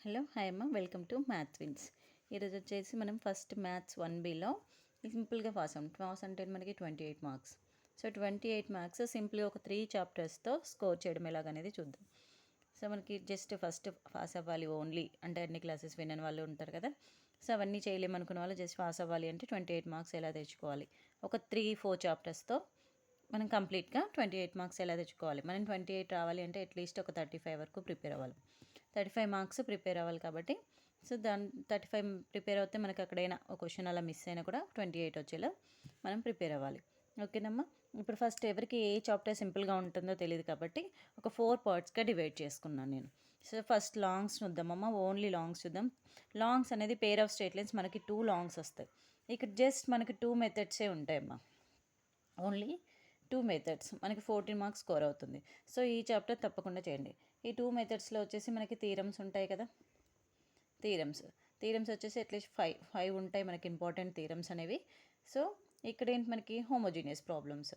Hello hi అమ్మ, welcome to math wins. ఈరోజు వచ్చేసి మనం ఫస్ట్ మ్యాథ్స్ 1Bలో సింపుల్గా పాస్ అంటే మనకి 28 మార్క్స్. సో 28 మార్క్స్ సింపుల్గా ఒక 3 చాప్టర్స్తో స్కోర్ చేయడం ఎలాగనేది చూద్దాం. సో మనకి జస్ట్ ఫస్ట్ పాస్ అవ్వాలి ఓన్లీ అంటే అన్ని క్లాసెస్ వినని వాళ్ళు ఉంటారు కదా. సో అవన్నీ చేయలేమనుకున్న వాళ్ళు జస్ట్ పాస్ అవ్వాలి అంటే 28 మార్క్స్ ఎలా తెచ్చుకోవాలి, ఒక 3-4 చాప్టర్స్తో మనం కంప్లీట్గా 28 మార్క్స్ ఎలా తెచ్చుకోవాలి. మనం 28 రావాలి అంటే అట్లీస్ట్ ఒక 35 వరకు ప్రిపేర్ అవ్వాలి. 35 మార్క్స్ ప్రిపేర్ అవ్వాలి కాబట్టి సో 35 ప్రిపేర్ అవుతే మనకి అక్కడైనా ఒక క్వశ్చన్ అలా మిస్ అయినా కూడా 28 వచ్చేలా మనం ప్రిపేర్ అవ్వాలి. ఓకేనమ్మా. ఇప్పుడు ఫస్ట్ ఎవరికి ఏ చాప్టర్ సింపుల్గా ఉంటుందో తెలియదు కాబట్టి ఒక 4 పార్ట్స్గా డివైడ్ చేసుకున్నాను నేను. సో ఫస్ట్ లాంగ్స్ చూద్దామమ్మా, ఓన్లీ లాంగ్స్ చూద్దాం. లాంగ్స్ అనేది పేర్ ఆఫ్ స్ట్రేట్ లైన్స్, మనకి 2 లాంగ్స్ వస్తాయి. ఇక్కడ జస్ట్ మనకి 2 మెథడ్సే ఉంటాయమ్మా, ఓన్లీ 2 మెథడ్స్. మనకి 14 మార్క్స్ స్కోర్ అవుతుంది. సో ఈ చాప్టర్ తప్పకుండా చేయండి. ఈ 2 మెథడ్స్లో వచ్చేసి మనకి థీరమ్స్ ఉంటాయి కదా. థీరమ్స్ వచ్చేసి అట్లీస్ట్ 5 ఉంటాయి మనకి ఇంపార్టెంట్ థీరమ్స్ అనేవి. సో ఇక్కడ ఏంటి మనకి హోమోజీనియస్ ప్రాబ్లమ్స్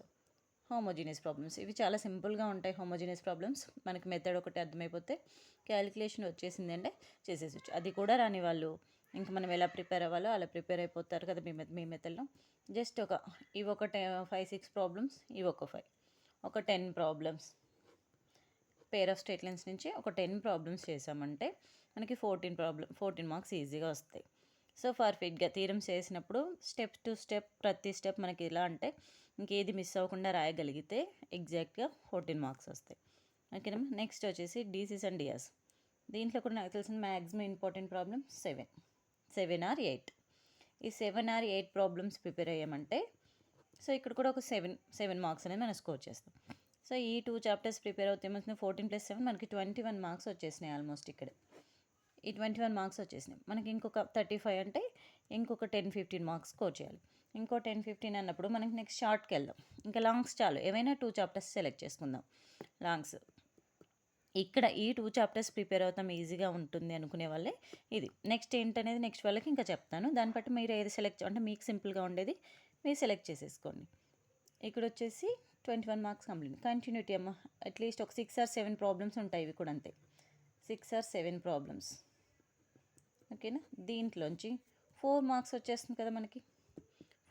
ఇవి చాలా సింపుల్గా ఉంటాయి. హోమోజీనియస్ ప్రాబ్లమ్స్ మనకి మెథడ్ ఒకటి అర్థమైపోతే క్యాలిక్యులేషన్ వచ్చేసింది అంటే చేసేసచ్చు. అది కూడా రాని వాళ్ళు ఇంకా మనం ఎలా ప్రిపేర్ అవ్వాలో అలా ప్రిపేర్ అయిపోతారు కదా మీ మెథడ్లో. జస్ట్ ఇవి ఒక 5-6 ప్రాబ్లమ్స్, ఇవి ఒక 5, ఒక 10 problems. Pair of state lines నుంచి ఒక 10 ప్రాబ్లమ్స్ చేసామంటే మనకి 14 మార్క్స్ ఈజీగా వస్తాయి. సో పర్ఫెక్ట్గా థీరమ్స్ చేసినప్పుడు స్టెప్ టు స్టెప్ ప్రతి స్టెప్ మనకి ఎలా అంటే ఇంకేది మిస్ అవ్వకుండా రాయగలిగితే ఎగ్జాక్ట్గా 14 మార్క్స్ వస్తాయి. ఓకేనా. నెక్స్ట్ వచ్చేసి డీసీస్ అండ్ డిఆర్స్. దీంట్లో కూడా నాకు తెలిసిన మ్యాక్సిమం ఇంపార్టెంట్ ప్రాబ్లమ్ 7 ఆర్ 8. ఈ 7 ఆర్ 8 ప్రాబ్లమ్స్ ప్రిపేర్ అయ్యామంటే సో ఇక్కడ కూడా ఒక 7 మార్క్స్ అనేది మనం స్కోర్ చేస్తాం. సో ఈ 2 చాప్టర్స్ ప్రిపేర్ అవుతే ఏమవుతుంది, 14 + 7 మనకి 21 మార్క్స్ వచ్చేసినాయి ఆల్మోస్ట్. ఇక్కడ ఈ 21 మార్క్స్ వచ్చేసినాయి. మనకి ఇంకొక 35 అంటే ఇంకొక 10-15 మార్క్స్ స్కోర్ చేయాలి. ఇంకో 10-15 అన్నప్పుడు మనకి నెక్స్ట్ షార్ట్కి వెళ్దాం. ఇంకా లాంగ్స్ చాలు, ఏవైనా 2 చాప్టర్స్ సెలెక్ట్ చేసుకుందాం. లాంగ్స్ ఇక్కడ ఈ 2 చాప్టర్స్ ప్రిపేర్ అవుతాం ఈజీగా ఉంటుంది అనుకునే వాళ్ళే ఇది. నెక్స్ట్ ఏంటనేది నెక్స్ట్ వాళ్ళకి ఇంకా చెప్తాను. దాన్ని బట్టి మీరు ఏది సెలెక్ట్ అంటే మీకు సింపుల్గా ఉండేది మీరు సెలెక్ట్ చేసేసుకోండి. ఇక్కడ వచ్చేసి 21 మార్క్స్ కంటిన్యూటీ అమ్మ. అట్లీస్ట్ ఒక 6 ఆర్ 7 ప్రాబ్లమ్స్ ఉంటాయి. ఇవి కూడా అంతే, 6 ఆర్ 7 ప్రాబ్లమ్స్. ఓకేనా. దీంట్లోంచి 4 మార్క్స్ వచ్చేస్తుంది కదా మనకి.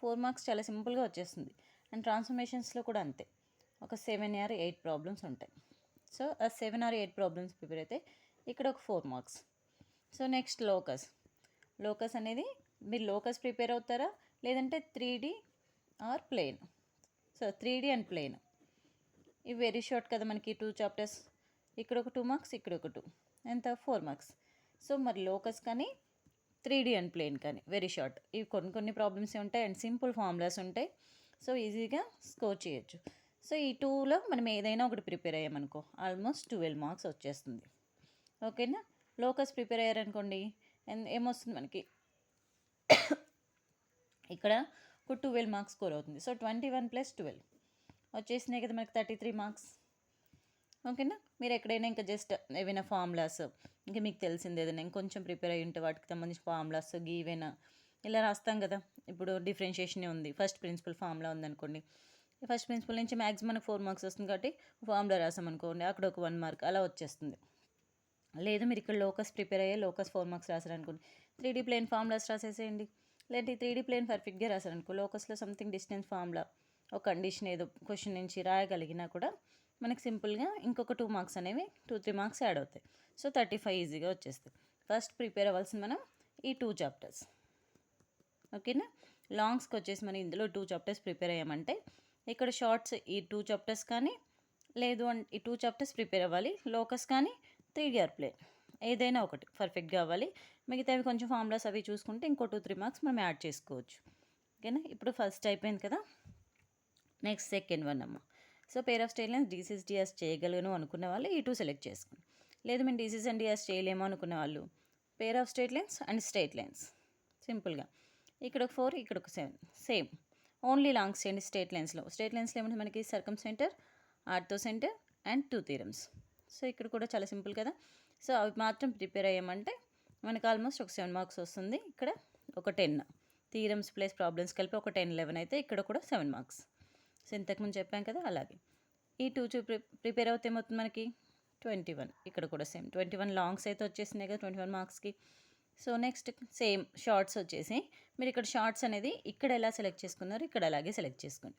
4 మార్క్స్ చాలా సింపుల్గా వచ్చేస్తుంది. అండ్ ట్రాన్స్ఫర్మేషన్స్లో కూడా అంతే, ఒక 7 ఆర్ 8 ప్రాబ్లమ్స్ ఉంటాయి. సో ఆ 7 ఆర్ 8 ప్రాబ్లమ్స్ ప్రిపేర్ అయితే ఇక్కడ ఒక 4 మార్క్స్. సో నెక్స్ట్ లోకస్ అనేది మీరు లోకస్ ప్రిపేర్ అవుతారా లేదంటే 3D or plane. So 3D and plane ఇవి వెరీ షార్ట్ కదా మనకి 2 చాప్టర్స్. ఇక్కడ ఒక 2 మార్క్స్, ఇక్కడ ఒక 2, ఎంత 4 మార్క్స్. సో మరి లోకస్ కానీ 3D అండ్ ప్లేన్ కానీ వెరీ షార్ట్. ఇవి కొన్ని ప్రాబ్లమ్స్ ఉంటాయి అండ్ సింపుల్ ఫార్ములాస్ ఉంటాయి. సో ఈజీగా స్కోర్ చేయొచ్చు. సో ఈ 2లో మనం ఏదైనా ఒకటి ప్రిపేర్ అయ్యామనుకో ఆల్మోస్ట్ 12 మార్క్స్ వచ్చేస్తుంది. ఓకేనా. లోకస్ ప్రిపేర్ అయ్యారనుకోండి ఏమొస్తుంది మనకి ఇక్కడ ఒక 12 మార్క్స్ స్కోర్ అవుతుంది. సో 21 + 12 వచ్చేసినాయి కదా మనకి 33 మార్క్స్. ఓకేనా. మీరు ఎక్కడైనా ఇంకా జస్ట్ ఏవైనా ఫార్ములాస్ ఇంకా మీకు తెలిసింది ఏదైనా ఇంకొంచెం ప్రిపేర్ అయ్యి ఉంటే వాటికి సంబంధించి ఫార్ములాస్ గీవైనా ఇలా రాస్తాం కదా. ఇప్పుడు డిఫరెన్షియేషనే ఉంది, ఫస్ట్ ప్రిన్సిపల్ ఫార్ములా ఉందనుకోండి. ఫస్ట్ ప్రిన్సిపల్ నుంచి మ్యాక్సిమం మనకు 4 మార్క్స్ వస్తుంది కాబట్టి ఫార్ములా రాసామనుకోండి అక్కడ ఒక 1 మార్క్ అలా వచ్చేస్తుంది. లేదు మీరు ఇక్కడ లోకస్ ప్రిపేర్ అయ్యే లోకస్ 4 మార్క్స్ రాసారనుకోండి, 3D ప్లేన్ ఫార్ములాస్ రాసేసేయండి. లేదంటే 3D ప్లేన్ పర్ఫెక్ట్గా రాసారనుకో లోకస్లో సంథింగ్ డిస్టెన్స్ ఫార్ములా ఒక కండిషన్ ఏదో క్వశ్చన్ నుంచి రాయగలిగినా కూడా మనకి సింపుల్గా ఇంకొక 2 మార్క్స్ అనేవి 2-3 మార్క్స్ యాడ్ అవుతాయి. సో 35 ఈజీగా వచ్చేస్తాయి. ఫస్ట్ ప్రిపేర్ అవ్వాల్సింది మనం ఈ 2 చాప్టర్స్. ఓకేనా. లాంగ్స్కి వచ్చేసి మనం ఇందులో 2 చాప్టర్స్ ప్రిపేర్ అయ్యామంటే ఇక్కడ షార్ట్స్ ఈ 2 చాప్టర్స్ కానీ లేదు అంటే ఈ 2 చాప్టర్స్ ప్రిపేర్ అవ్వాలి. లోకస్ కానీ 3D ఆర్ ప్లేన్ ఏదైనా ఒకటి పర్ఫెక్ట్గా అవ్వాలి. మిగతావి కొంచెం ఫార్ములాస్ అవి చూసుకుంటే ఇంకో 2-3 మార్క్స్ మనం యాడ్ చేసుకోవచ్చు. ఓకేనా. ఇప్పుడు ఫస్ట్ అయిపోయింది కదా. నెక్స్ట్ సెకండ్ వన్ అమ్మ. So pair of state lines DCs DRs చేయగలను అనుకున్న వాళ్ళు ఈ 2 సెలెక్ట్ చేసుకోండి. లేదు మేము డీసీస్ అండ్ డిఆర్స్ చేయలేము అనుకున్న వాళ్ళు pair of straight lines and straight lines సింపుల్గా ఇక్కడ ఒక 4, ఇక్కడ ఒక 7 సేమ్. ఓన్లీ లాంగ్స్ చేయండి. స్ట్రేట్ లైన్స్లో ఏమంటే మనకి circumcentre, orthocentre and 2 theorems. So ఇక్కడ కూడా చాలా సింపుల్ కదా. సో అవి మాత్రం ప్రిపేర్ అయ్యామంటే మనకు ఆల్మోస్ట్ ఒక 7 మార్క్స్ వస్తుంది. ఇక్కడ ఒక 10 థీరమ్స్ ప్లస్ ప్రాబ్లమ్స్ కలిపి ఒక 10-11 అయితే ఇక్కడ కూడా 7 మార్క్స్. సో ఇంతకుముందు చెప్పాం కదా అలాగే ఈ 2 ప్రిపేర్ అవుతే ఏమవుతుంది మనకి 21 ఇక్కడ కూడా సేమ్ 21 లాంగ్స్ అయితే వచ్చేసినాయి కదా 21 మార్క్స్కి. సో నెక్స్ట్ సేమ్ షార్ట్స్ వచ్చేసి మీరు ఇక్కడ షార్ట్స్ అనేది ఇక్కడ ఎలా సెలెక్ట్ చేసుకున్నారు ఇక్కడ అలాగే సెలెక్ట్ చేసుకోండి.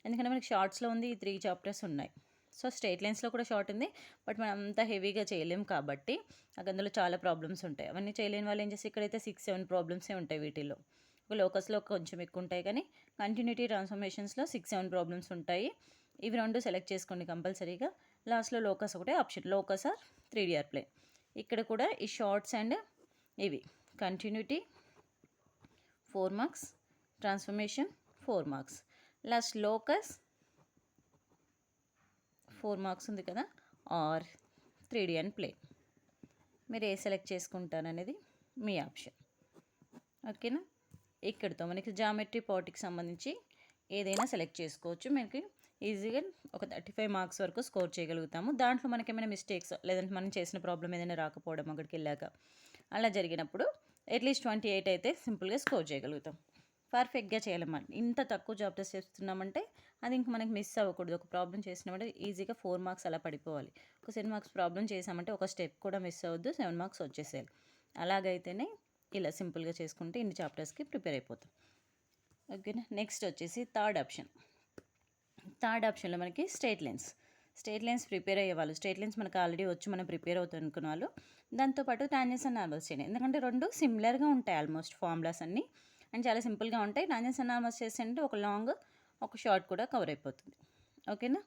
ఎందుకంటే మనకి షార్ట్స్లో ఉంది ఈ 3 చాప్టర్స్ ఉన్నాయి. సో స్ట్రైట్ లైన్స్లో కూడా షార్ట్ ఉంది, బట్ మనం అంత హెవీగా చేయలేం కాబట్టి అందులో చాలా ప్రాబ్లమ్స్ ఉంటాయి. అవన్నీ చేయలేని వాళ్ళు ఏం చేసి ఇక్కడైతే 6-7 ప్రాబ్లమ్సే ఉంటాయి వీటిల్లో. లోకస్లో కొంచెం ఎక్కువ ఉంటాయి కానీ కంటిన్యూటీ ట్రాన్స్ఫర్మేషన్స్లో 6-7 ప్రాబ్లమ్స్ ఉంటాయి. ఇవి 2 సెలెక్ట్ చేసుకోండి కంపల్సరీగా. లాస్ట్లో లోకస్ ఒకటే option, locus are 3D plane. ఇక్కడ కూడా ఈ షార్ట్స్ అండ్ ఇవి continuity 4 marks, transformation 4 marks, last locus 4 marks ఉంది కదా, ఆర్ 3D ప్లేన్. మీరు ఏ సెలెక్ట్ చేసుకుంటారనేది మీ ఆప్షన్. ఓకేనా. ఇక్కడితో మనకి జామెట్రీ పార్ట్కి సంబంధించి ఏదైనా సెలెక్ట్ చేసుకోవచ్చు. మనకి ఈజీగా ఒక 35 మార్క్స్ వరకు స్కోర్ చేయగలుగుతాము. దాంట్లో మనకి ఏమైనా మిస్టేక్స్ లేదంటే మనం చేసిన ప్రాబ్లం ఏదైనా రాకపోవడం అక్కడికి వెళ్ళాక అలా జరిగినప్పుడు అట్లీస్ట్ 28 అయితే సింపుల్గా స్కోర్ చేయగలుగుతాం. పర్ఫెక్ట్గా చేయాలన్నమాట. ఇంత తక్కువ చాప్టర్స్ చేస్తున్నామంటే అది ఇంక మనకి మిస్ అవ్వకూడదు. ఒక ప్రాబ్లం చేసినామంటే ఈజీగా 4 మార్క్స్ అలా పడిపోవాలి. ఒక 7 మార్క్స్ ప్రాబ్లం చేసామంటే ఒక స్టెప్ కూడా మిస్ అవ్వద్దు, 7 మార్క్స్ వచ్చేసేయాలి. అలాగైతేనే ఇలా సింపుల్గా చేసుకుంటే ఇన్ని చాప్టర్స్కి ప్రిపేర్ అయిపోతాం. ఓకేనా. నెక్స్ట్ వచ్చేసి థర్డ్ ఆప్షన్లో మనకి స్ట్రైట్ లైన్స్ ప్రిపేర్ అయ్యే వాళ్ళు, స్ట్రైట్ లైన్స్ మనకు ఆల్రెడీ వచ్చి మనం ప్రిపేర్ అవుతాం అనుకున్న వాళ్ళు దాంతోపాటు టాంజెంట్స్ అండ్ నార్మల్స్ చేయండి. ఎందుకంటే 2 సిమిలర్గా ఉంటాయి, ఆల్మోస్ట్ ఫార్ములాస్ అన్నీ అండ్ చాలా సింపుల్గా ఉంటాయి. టాంజెంట్స్ అండ్ నార్మల్స్ చేస్తుంటే ఒక లాంగ్ ఒక షార్ట్ కూడా కవర్ అయిపోతుంది. ఓకేనా.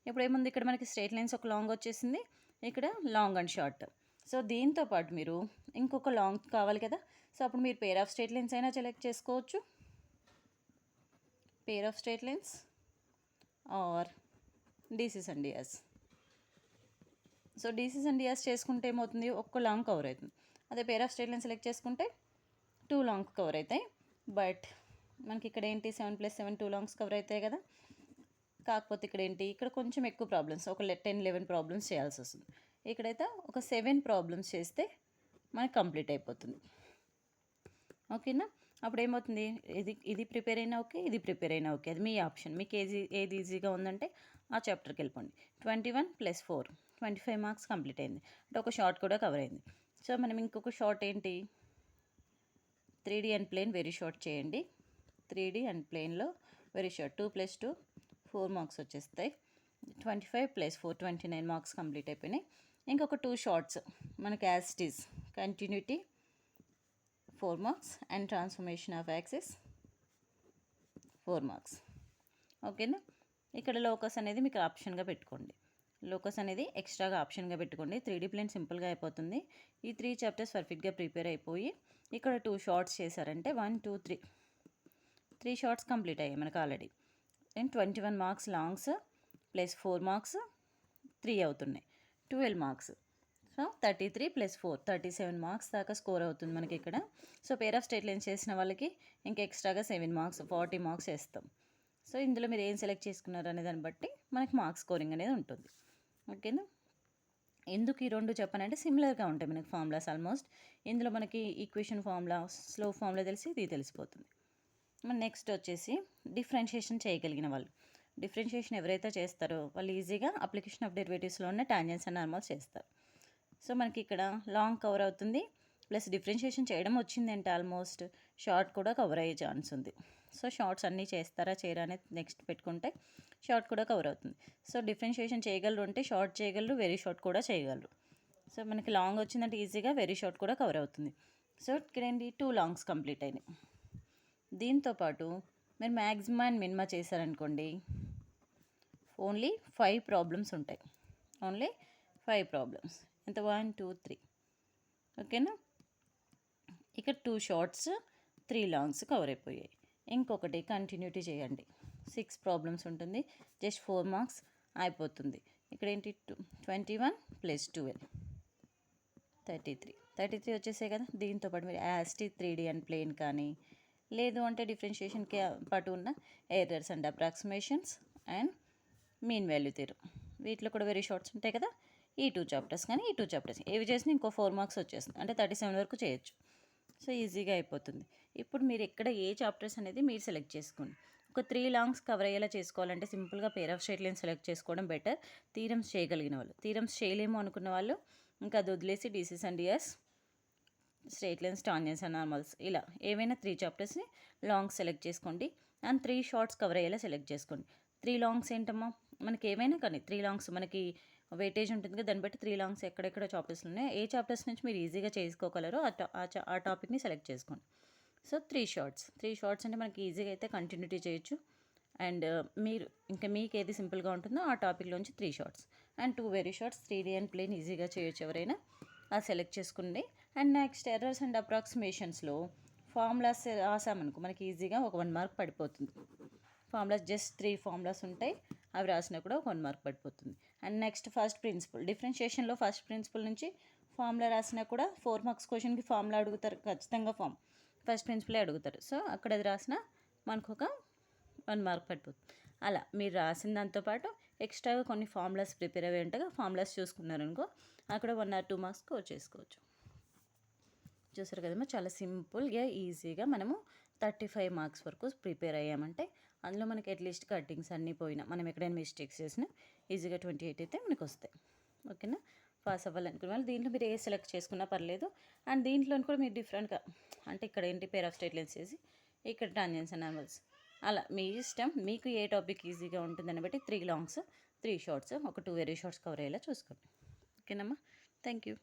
ఇప్పుడు ఏముంది, ఇక్కడ మనకి స్ట్రైట్ లైన్స్ ఒక లాంగ్ వచ్చేసింది, ఇక్కడ లాంగ్ అండ్ షార్ట్. సో దీంతో పాటు మీరు ఇంకొక లాంగ్ కావాలి కదా, సో అప్పుడు మీరు పేర్ ఆఫ్ స్ట్రైట్ లైన్స్ అయినా సెలెక్ట్ చేసుకోవచ్చు, pair of straight lines or DCs and DRs. So DCs and DRs చేసుకుంటే ఏమవుతుంది, ఒక్క లాంగ్ కవర్ అవుతుంది. అదే pair of straight line select చేసుకుంటే 2 లాంగ్ కవర్ అవుతాయి. బట్ మనకి ఇక్కడ ఏంటి 7 + 7 2 లాంగ్స్ కవర్ అవుతాయి కదా. కాకపోతే ఇక్కడ ఏంటి, ఇక్కడ కొంచెం ఎక్కువ ప్రాబ్లమ్స్, ఒక 10-11 ప్రాబ్లమ్స్ చేయాల్సి వస్తుంది. ఇక్కడైతే ఒక 7 ప్రాబ్లమ్స్ చేస్తే మనకి కంప్లీట్ అయిపోతుంది. ఓకేనా. అప్పుడు ఏమవుతుంది, ఇది ప్రిపేర్ అయినా ఓకే, ఇది ప్రిపేర్ అయినా ఓకే, అది మీ ఆప్షన్. మీకు ఏది ఈజీగా ఉందంటే ఆ చాప్టర్కి వెళ్ళిపోండి. 21 + 4 25 మార్క్స్ కంప్లీట్ అయింది అంటే ఒక షార్ట్ కూడా కవర్ అయింది. సో మనం ఇంకొక షార్ట్ ఏంటి, 3D ప్లేన్ వెరీ షార్ట్ చేయండి. 3D ప్లేన్లో వెరీ షార్ట్ 2 + 2 4 మార్క్స్ వచ్చేస్తాయి. 25 + 4 29 మార్క్స్ కంప్లీట్ అయిపోయినాయి. ఇంకొక 2 షార్ట్స్ మనకి as it is continuity 4 marks and transformation of axis 4 marks. ఓకేనా. ఇక్కడ లోకస్ అనేది మీకు ఆప్షన్గా పెట్టుకోండి, లోకస్ అనేది ఎక్స్ట్రాగా ఆప్షన్గా పెట్టుకోండి. 3D ప్లేన్ సింపుల్గా అయిపోతుంది. ఈ 3 చాప్టర్స్ పర్ఫెక్ట్గా ప్రిపేర్ అయిపోయి ఇక్కడ 2 షార్ట్స్ చేశారంటే 1 2 3 షార్ట్స్ కంప్లీట్ అయ్యాయి మనకు already. And 21 marks longs + 4 marks 3 అవుతున్నాయి, 12 మార్క్స్. సో 33 + 4 37 మార్క్స్ దాకా స్కోర్ అవుతుంది మనకి ఇక్కడ. So pair of straight lines చేసిన వాళ్ళకి ఇంకా ఎక్స్ట్రాగా 7 మార్క్స్ 40 మార్క్స్ వేస్తాం. సో ఇందులో మీరు ఏం సెలెక్ట్ చేసుకున్నారు అనే దాన్ని బట్టి మనకి మార్క్స్ స్కోరింగ్ అనేది ఉంటుంది. ఓకేనా. ఎందుకు ఈ 2 చెప్పనంటే సిమిలర్గా ఉంటాయి మనకి ఫార్ములాస్ ఆల్మోస్ట్. ఇందులో మనకి ఈక్వేషన్ ఫార్ములా, స్లో ఫార్ములా తెలిసి ఇది తెలిసిపోతుంది. నెక్స్ట్ వచ్చేసి డిఫరెన్షియేషన్ చేయగలిగిన వాళ్ళు, డిఫరెన్షియేషన్ ఎవరైతే చేస్తారో వాళ్ళు ఈజీగా అప్లికేషన్ ఆఫ్ డెరివేటివ్స్లో ఉన్న టాంజెంట్స్ అండ్ నార్మల్స్ చేస్తారు. సో మనకి ఇక్కడ లాంగ్ కవర్ అవుతుంది, ప్లస్ డిఫరెన్షియేషన్ చేయడం వచ్చిందంటే ఆల్మోస్ట్ షార్ట్ కూడా కవర్ అయ్యే ఛాన్స్ ఉంది. సో షార్ట్స్ అన్నీ చేస్తారా చేయరా అనేది నెక్స్ట్ పెట్టుకుంటే షార్ట్ కూడా కవర్ అవుతుంది. సో డిఫరెన్షియేషన్ చేయగలరు అంటే షార్ట్ చేయగలరు, వెరీ షార్ట్ కూడా చేయగలరు. సో మనకి లాంగ్ వచ్చిందంటే ఈజీగా వెరీ షార్ట్ కూడా కవర్ అవుతుంది. సో ఇక్కడ ఏంటి 2 లాంగ్స్ కంప్లీట్ అయినాయి. దీంతోపాటు మీరు మ్యాక్సిమం అండ్ మినిమా చేశారనుకోండి ఓన్లీ 5 ప్రాబ్లమ్స్ ఉంటాయి, ఓన్లీ 5 ప్రాబ్లమ్స్. ఎంత 1 2 3. ఓకేనా. ఇక్కడ 2 షార్ట్స్ 3 లాంగ్స్ కవర్ అయిపోయాయి. ఇంకొకటి కంటిన్యూటీ చేయండి, 6 ప్రాబ్లమ్స్ ఉంటుంది, జస్ట్ 4 మార్క్స్ అయిపోతుంది. ఇక్కడ ఏంటి 21 + 12 33 వచ్చేసాయి కదా. దీంతోపాటు మీరు యాస్టీ 3D ప్లేన్ కానీ లేదు అంటే డిఫరెన్షియేషన్కి పాటు ఉన్న errors and approximations and mean value theorem, వీటిలో కూడా వెరీ షార్ట్స్ ఉంటాయి కదా. ఈ 2 చాప్టర్స్ కానీ ఈ 2 చాప్టర్స్ ఏవి చేసినా ఇంకో 4 మార్క్స్ వచ్చేస్తుంది, అంటే 37 వరకు చేయొచ్చు. సో ఈజీగా అయిపోతుంది. ఇప్పుడు మీరు ఎక్కడ ఏ చాప్టర్స్ అనేది మీరు సెలెక్ట్ చేసుకోండి. ఒక 3 లాంగ్స్ కవర్ అయ్యేలా చేసుకోవాలంటే సింపుల్గా pair of straight line select చేసుకోవడం బెటర్. థీరమ్స్ చేయగలిగిన వాళ్ళు, థీరమ్స్ చేయలేము అనుకున్న వాళ్ళు ఇంకా అది వదిలేసి DCs and DRs, straight lines, tangents and normals ఇలా ఏవైనా 3 చాప్టర్స్ని లాంగ్స్ సెలెక్ట్ చేసుకోండి. అండ్ 3 షార్ట్స్ కవర్ అయ్యేలా సెలెక్ట్ చేసుకోండి. 3 లాంగ్స్ ఏంటమ్మా, మనకి ఏమైనా కానీ 3 లాంగ్స్ మనకి వెయిటేజ్ ఉంటుంది కదా, దాన్ని బట్టి 3 లాంగ్స్ ఎక్కడెక్కడ చాప్టర్స్ ఉన్నాయి, ఏ చాప్టర్స్ నుంచి మీరు ఈజీగా చేసుకోగలరో ఆ టాపిక్ని సెలెక్ట్ చేసుకోండి. సో 3 షార్ట్స్ అంటే మనకి ఈజీగా అయితే కంటిన్యూటీ చేయొచ్చు. అండ్ మీరు ఇంకా మీకు ఏది సింపుల్గా ఉంటుందో ఆ టాపిక్లోంచి 3 shorts and 2 very shorts, 3D and plane ఈజీగా చేయొచ్చు ఎవరైనా. అది సెలెక్ట్ చేసుకుంది. అండ్ నెక్స్ట్ ఎర్రర్స్ అండ్ అప్రాక్సిమేషన్స్లో ఫార్ములాస్ రాసామనుకో మనకి ఈజీగా ఒక 1 మార్క్ పడిపోతుంది. ఫార్ములాస్ జస్ట్ 3 ఫార్ములాస్ ఉంటాయి, అవి రాసినా కూడా 1 మార్క్ పడిపోతుంది. అండ్ నెక్స్ట్ ఫస్ట్ ప్రిన్సిపల్, డిఫరెన్షియేషన్లో ఫస్ట్ ప్రిన్సిపల్ నుంచి ఫార్ములా రాసినా కూడా 4 మార్క్స్ క్వశ్చన్కి ఫార్ములా అడుగుతారు ఖచ్చితంగా, ఫస్ట్ ప్రిన్సిపలే అడుగుతారు. సో అక్కడ అది రాసినా మనకు ఒక 1 మార్క్ పడిపోతుంది. అలా మీరు రాసిన దాంతోపాటు ఎక్స్ట్రాగా కొన్ని ఫార్ములాస్ ప్రిపేర్ అయ్యి ఉంటగా ఫార్ములాస్ చూసుకున్నారనుకో అక్కడ 1 or 2 మార్క్స్ స్కోర్ చేసుకోవచ్చు. చూసారు కదమ్మా, చాలా సింపుల్గా ఈజీగా మనము 35 మార్క్స్ వరకు ప్రిపేర్ అయ్యామంటే అందులో మనకి అట్లీస్ట్ కట్టింగ్స్ అన్నీ పోయినా మనం ఎక్కడైనా మిస్టేక్స్ చేసినా ఈజీగా 28 అయితే మనకు వస్తాయి. ఓకేనా, పాస్ అవ్వాలనుకునే వాళ్ళు దీంట్లో మీరు ఏ సెలెక్ట్ చేసుకున్నా పర్లేదు. అండ్ దీంట్లో కూడా మీరు డిఫరెంట్గా అంటే ఇక్కడ ఏంటి పేర్ ఆఫ్ స్ట్రైట్ లైన్స్ చేసి ఇక్కడ టాంజెంట్స్ అండ్ నార్మల్స్ అలా మీ ఇష్టం, మీకు ఏ టాపిక్ ఈజీగా ఉంటుందని బట్టి 3 లాంగ్స్ 3 షార్ట్స్ ఒక 2 వెరీ షార్ట్స్ కవర్ అయ్యేలా చూసుకోండి. ఓకేనమ్మా, థ్యాంక్ యూ.